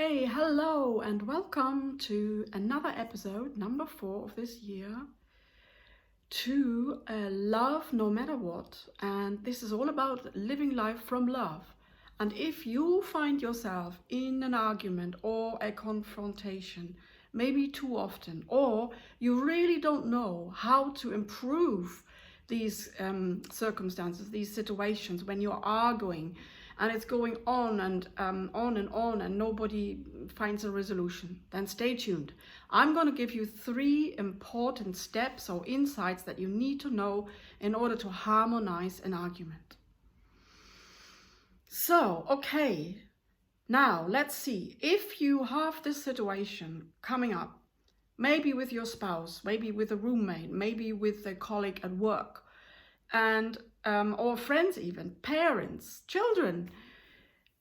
Hey, hello, and welcome to another episode, number 4 of this year, to Love No Matter What. And this is all about living life from love. And if you find yourself in an argument or a confrontation, maybe too often, or you really don't know how to improve these circumstances, these situations when you're arguing, and it's going on and on and nobody finds a resolution, then stay tuned. I'm going to give you 3 important steps or insights that you need to know in order to harmonize an argument. So, okay, now let's see. If you have this situation coming up, maybe with your spouse, maybe with a roommate, maybe with a colleague at work, and or friends, even parents, children,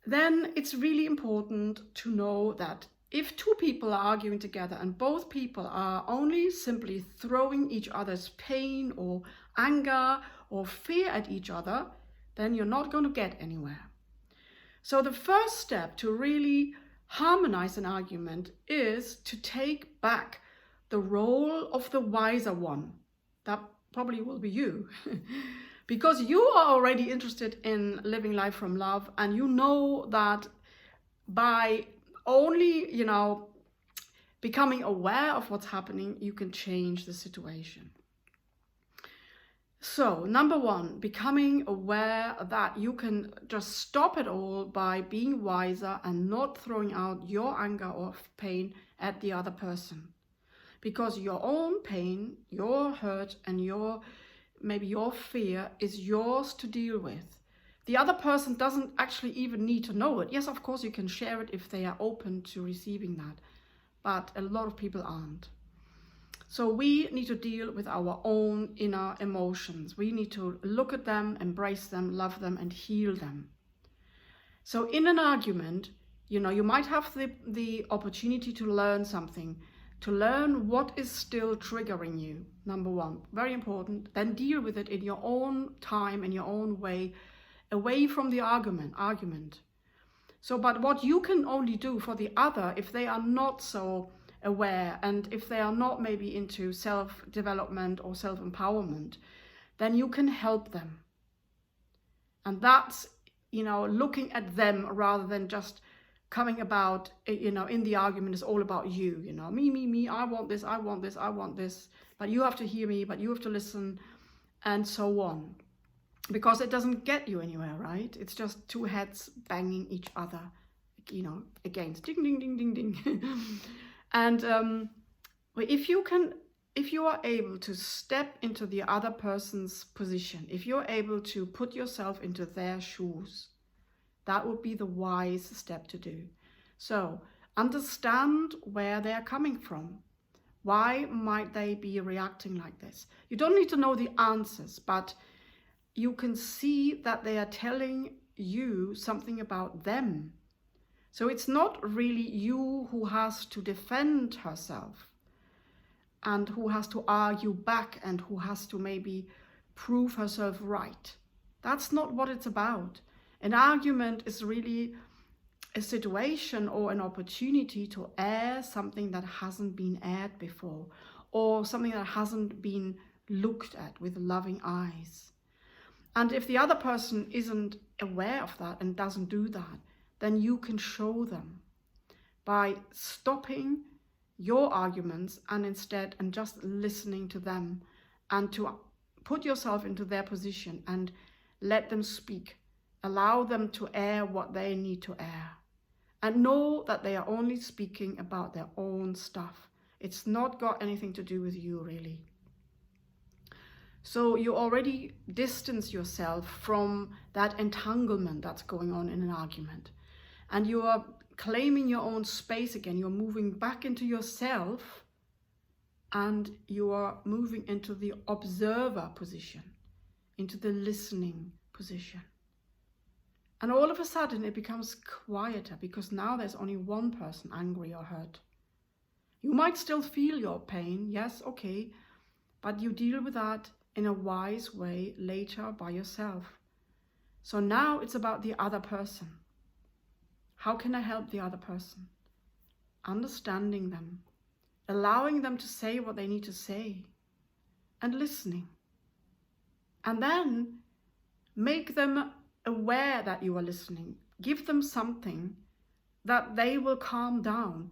then it's really important to know that if 2 people are arguing together and both people are only simply throwing each other's pain or anger or fear at each other, then you're not going to get anywhere. So the first step to really harmonize an argument is to take back the role of the wiser one. That probably will be you. Because you are already interested in living life from love, and you know that by only, becoming aware of what's happening, you can change the situation. So, number 1, becoming aware that you can just stop it all by being wiser and not throwing out your anger or pain at the other person. Because your own pain, your hurt, and maybe your fear is yours to deal with. The other person doesn't actually even need to know it. Yes, of course, you can share it if they are open to receiving that, but a lot of people aren't. So we need to deal with our own inner emotions. We need to look at them, embrace them, love them, and heal them. So in an argument, you might have the opportunity to learn something, to learn what is still triggering you, number 1, very important. Then deal with it in your own time, in your own way, away from the argument. So, but what you can only do for the other, if they are not so aware and if they are not maybe into self-development or self-empowerment, then you can help them. And that's, looking at them rather than just coming about, in the argument is all about you, me, I want this, I want this, I want this, but you have to hear me, but you have to listen, and so on. Because it doesn't get you anywhere, right? It's just 2 heads banging each other, against, ding, ding, ding, ding, ding. And if you are able to step into the other person's position, if you're able to put yourself into their shoes, that would be the wise step to do. So understand where they're coming from. Why might they be reacting like this? You don't need to know the answers, but you can see that they are telling you something about them. So it's not really you who has to defend herself and who has to argue back and who has to maybe prove herself right. That's not what it's about. An argument is really a situation or an opportunity to air something that hasn't been aired before, or something that hasn't been looked at with loving eyes. And if the other person isn't aware of that and doesn't do that, then you can show them by stopping your arguments and just listening to them, and to put yourself into their position and let them speak. Allow them to air what they need to air. And know that they are only speaking about their own stuff. It's not got anything to do with you, really. So you already distance yourself from that entanglement that's going on in an argument. And you are claiming your own space again. You're moving back into yourself, and you are moving into the observer position, into the listening position. And all of a sudden it becomes quieter, because now there's only one person angry or hurt. You might still feel your pain, yes, okay, but you deal with that in a wise way later by yourself. So now it's about the other person. How can I help the other person? understanding them, allowing them to say what they need to say, and listening. And then make them aware that you are listening. Give them something that they will calm down.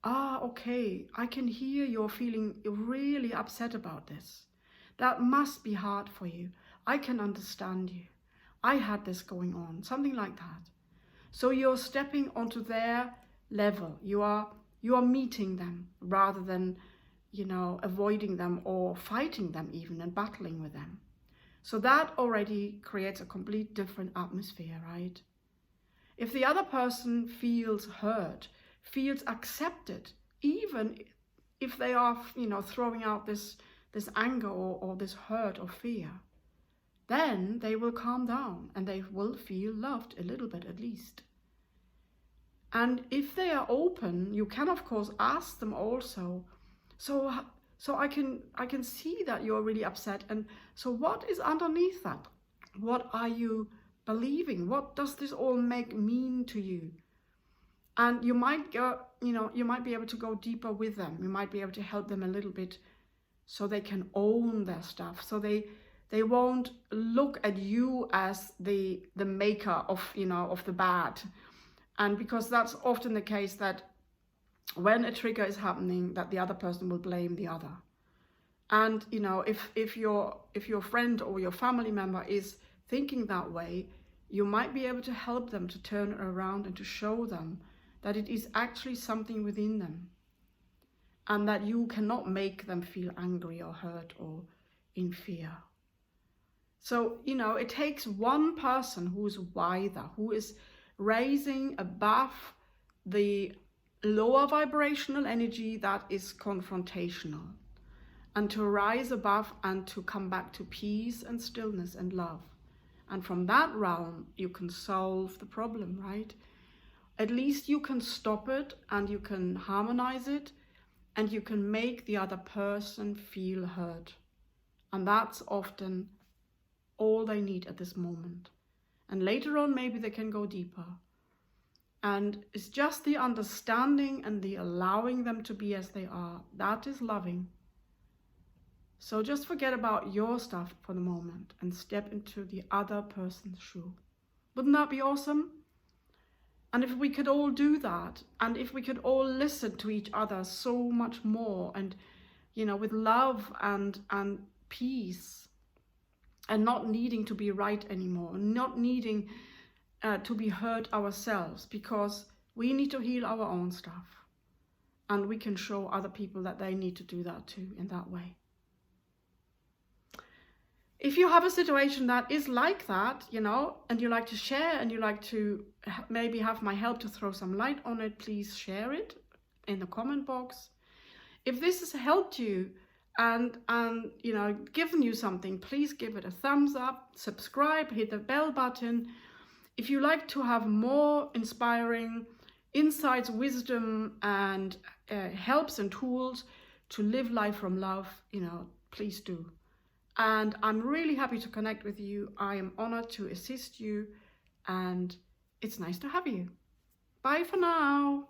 Ah, okay, I can hear you're feeling really upset about this. That must be hard for you. I can understand you. I had this going on, something like that. So you're stepping onto their level. You are meeting them rather than, avoiding them or fighting them even and battling with them. So that already creates a complete different atmosphere, right? If the other person feels heard, feels accepted, even if they are, throwing out this anger or this hurt or fear, then they will calm down and they will feel loved a little bit at least. And if they are open, you can of course ask them also, so I can see that you're really upset, and so what is underneath that? What are you believing? What does this all mean to you? And you might go, you might be able to go deeper with them. You might be able to help them a little bit so they can own their stuff. So they won't look at you as the maker of, of the bad. And because that's often the case, that when a trigger is happening, that the other person will blame the other. And, if your friend or your family member is thinking that way, you might be able to help them to turn it around and to show them that it is actually something within them, and that you cannot make them feel angry or hurt or in fear. So, it takes one person who is wiser, who is raising above the lower vibrational energy that is confrontational, and to rise above and to come back to peace and stillness and love. And from that realm, you can solve the problem, right? At least you can stop it and you can harmonize it and you can make the other person feel heard. And that's often all they need at this moment. And later on, maybe they can go deeper. And it's just the understanding and the allowing them to be as they are. That is loving. So just forget about your stuff for the moment and step into the other person's shoe. Wouldn't that be awesome? And if we could all do that, and if we could all listen to each other so much more, and, with love and peace, and not needing to be right anymore, not needing to be heard ourselves, because we need to heal our own stuff. And we can show other people that they need to do that too in that way. If you have a situation that is like that, and you like to share and you like to maybe have my help to throw some light on it, please share it in the comment box. If this has helped you and given you something, please give it a thumbs up, subscribe, hit the bell button. If you like to have more inspiring insights, wisdom, and helps and tools to live life from love, please do. And I'm really happy to connect with you. I am honored to assist you, and it's nice to have you. Bye for now.